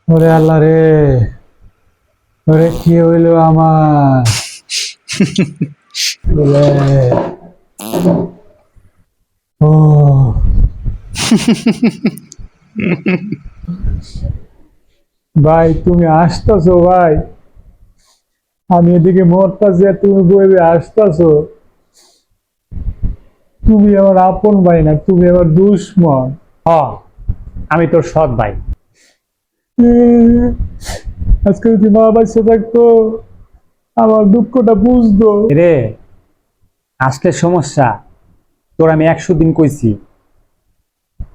ওরে আল্লাহ রে, ওরে কি হইলো আমার? বলে, ও ভাই, তুমি আসতেছো ভাই? আমি এদিকে মরতাছি আর তুমি বইবে আসতেছো। তুমি আমার আপন ভাই না, তুমি আমার দুশ্মন। হ, আমি তোর সৎ ভাই। আজকে যদি মা বাচ্চা থাকতো, আমার দুঃখটা বুঝতো। রে, আসলে সমস্যা। তোর আমি 100 দিন কইছি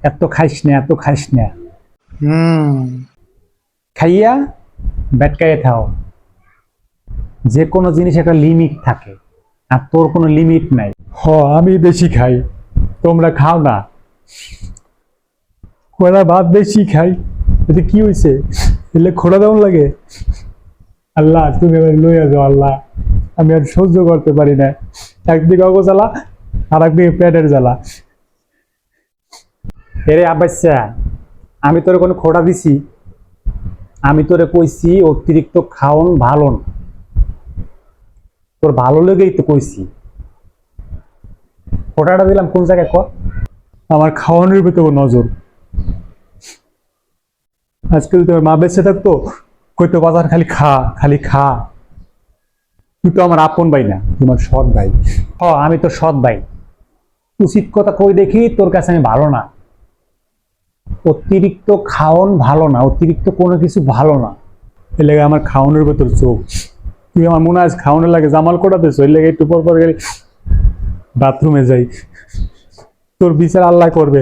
এত খাইস না, এত খাইস না। খাইয়া বেটকাইয়ে খাও। যে কোনো জিনিস একটা লিমিট থাকে, আর তোর কোনো লিমিট নাই। আমি বেশি খাই, তোমরা খাও না। কয়লা ভাত বেশি খাই, এতে কি হয়েছে? এলে খোড়া দেওয়ান লাগে। আল্লাহ, তুমি আমার লইয়া যাও আল্লাহ। আমি আর সহ্য করতে পারি না। একদিকে অগো জ্বালা, আর একদিকে পেটের জ্বালা। এরে আব্বাচ্চা, আমি তোরে কোনো খোটা দিছি? আমি তোরে কইছি অতিরিক্ত খাওন ভালো না। তোর ভালো লেগেই তো কইছি। খোটাটা দিলাম কোন জায়গায় কর? আমার খাওয়ানোর ভিতরে নজর। আজকে যদি তোমার মা বেঁচে থাকতো, কইতো বাজার খালি খা, খালি খা। তুই তো আমার আপন ভাই না, তোমার সৎ ভাই। আমি তোর সৎ ভাই। উচিত কথা কই দেখি তোর কাছে আমি ভালো না। অতিরিক্ত খাওন ভালো না, অতিরিক্ত কোনো কিছু ভালো না। এ লেগে আমার খাওয়ানোর ভেতর চোখ। তুই আমার মনে হয় খাওয়ানোর লাগে জামাল কোটাতেছ, ওই লেগে একটু পর পর গেলে বাথরুমে যাই। তোর বিচার আল্লাহ করবে।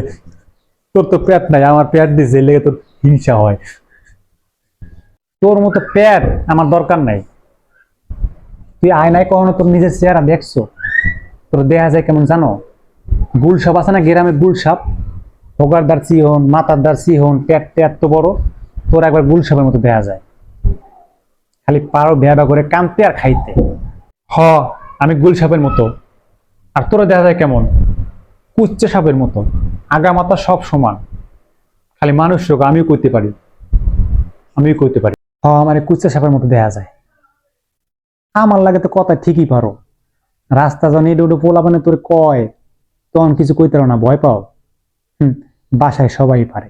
তোর তো পেট নাই, আমার পেট দিছে, এর লেগে তোর হিংসা হয়। তোর মতো প্যার আমার দরকার নাই। তুই আয়নায় কখনো তোর নিজের চেহারা দেখছো? তোর দেখা যায় কেমন জানো? গুলসাপ আছে না গ্রামে, গুলসাপ। হোগার দার চিহন, মাথার দার চিহন, পেটটা এত বড়। তোর একবার গুলসাপের মতো দেখা যায়। খালি পারো ভেবা করে কানতে আর খাইতে। হ, আমি গুলসাপের মতো। আর তোরা দেখা যায় কেমন? কুচ্চে সাপের মতো। আগা মাথা সব সমান। খালি মানুষ রোগ আমিও করতে পারি। আমিও করতে পারি। আমার এই কুচ্চে সাপের মতো দেখা যায়। আমার লাগে তো কথা ঠিকই পারো। রাস্তা জানি এডো পোলা মানে তোর কয়, তখন কিছু কইতে পারো না, ভয় পাও। বাসায় সবাই পারে।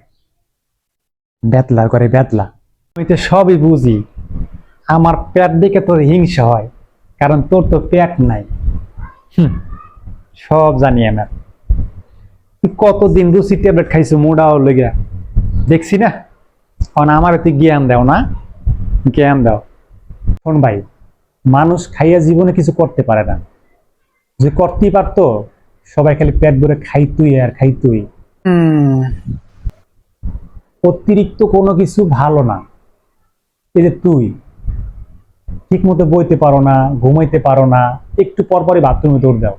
বেতলা করে বেতলা। আমি তো সবই বুঝি। আমার পেট দেখে তোর হিংসা হয়, কারণ তোর তো পেট নাই। সব জানি আমার। তুই কতদিন রুচি ট্যাবলেট খাইছো মোড়াও লেগে, দেখছি না। কারণ আমার তুই জ্ঞান দাও না, জ্ঞান দাও। শোন ভাই, মানুষ খাইয়া জীবনে কিছু করতে পারে না। যে করতেই পারতো, সবাই খালি পেট ভরে খাইতুই আর খাইতুই। অতিরিক্ত কোনো কিছু ভালো না। এই যে তুই ঠিক মতো বইতে পারো না, ঘুমাইতে পারো না, একটু পর পরই বাথরুমে দৌড় দাও।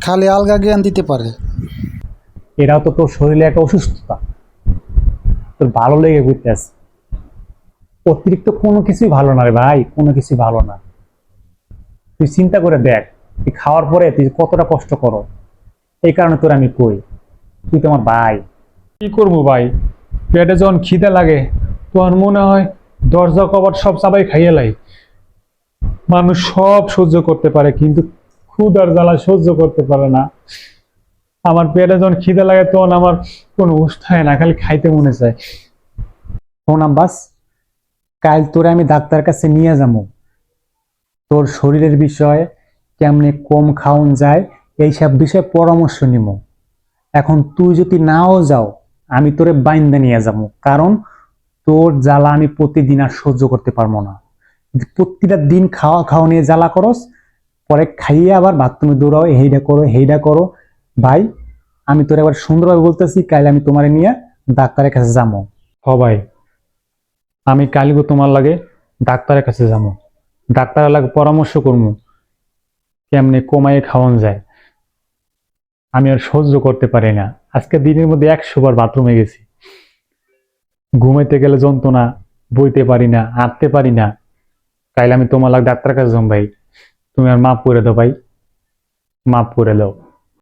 খালি আলগা জ্ঞান দিতে পারে। এরাও তো তোর শরীরে একটা অসুস্থতা। তোর ভালো লেগে ঘুরতে আছে। অতিরিক্ত কোনো কিছুই ভালো না রে ভাই, কোনো কিছুই ভালো না। তুই চিন্তা করে দেখ, তুই খাওয়ার পরে তুই কতটা কষ্ট করো। এই কারণে তোর আমি কই, তুই তো আমার ভাই। কি করবো ভাই? পেটে যখন খিদে লাগে, তখন মনে হয় দরজা কবাট সব চাবাই খাইয়ে লাই। মানুষ সব সহ্য করতে পারে, কিন্তু ক্ষুধার জ্বালা সহ্য করতে পারে না। আমার পেটে যখন খিদে লাগে, তখন আমার কোনো হুঁশ থাকে না, খালি খাইতে মনে চায়। শোন আব্বাস, কাল তোরে আমি ডাক্তার কাছে নিয়ে যাবো। তোর শরীরের বিষয়ে, কেমনে কম খাওন যায়, এইসব বিষয়ে পরামর্শ নিব। এখন তুই যদি নাও যাও, আমি তোরে বাইন্দা নিয়ে যাবো, কারণ তোর জ্বালা আমি প্রতিদিন আর সহ্য করতে পারবো না। প্রতিটা দিন খাওয়া খাওয়া নিয়ে জ্বালা করস, পরে খাইয়ে আবার বাথরুমে দৌড়াও, হেইডা করো হেইডা করো। ভাই, আমি তোর একবার সুন্দরভাবে বলতেছি, কাল আমি তোমারে নিয়ে ডাক্তারের কাছে যাবো। ভাই, আমি কালিগো তোমার লাগে ডাক্তারের কাছে যাবো। ডাক্তারের লাগে পরামর্শ করবো কেমনে কমাইয়ে খাওয়ান যায়। আমি আর সহ্য করতে পারি না। আজকে দিনের মধ্যে 100 বার বাথরুমে গেছি। ঘুমাইতে গেলে যন্ত্রণা, বইতে পারি না, হাঁটতে পারি না। কাইলে আমি তোমার লাগে ডাক্তারের কাছে যাবো ভাই। তুমি আর মাফ করে দাও ভাই, মাফ করে দাও।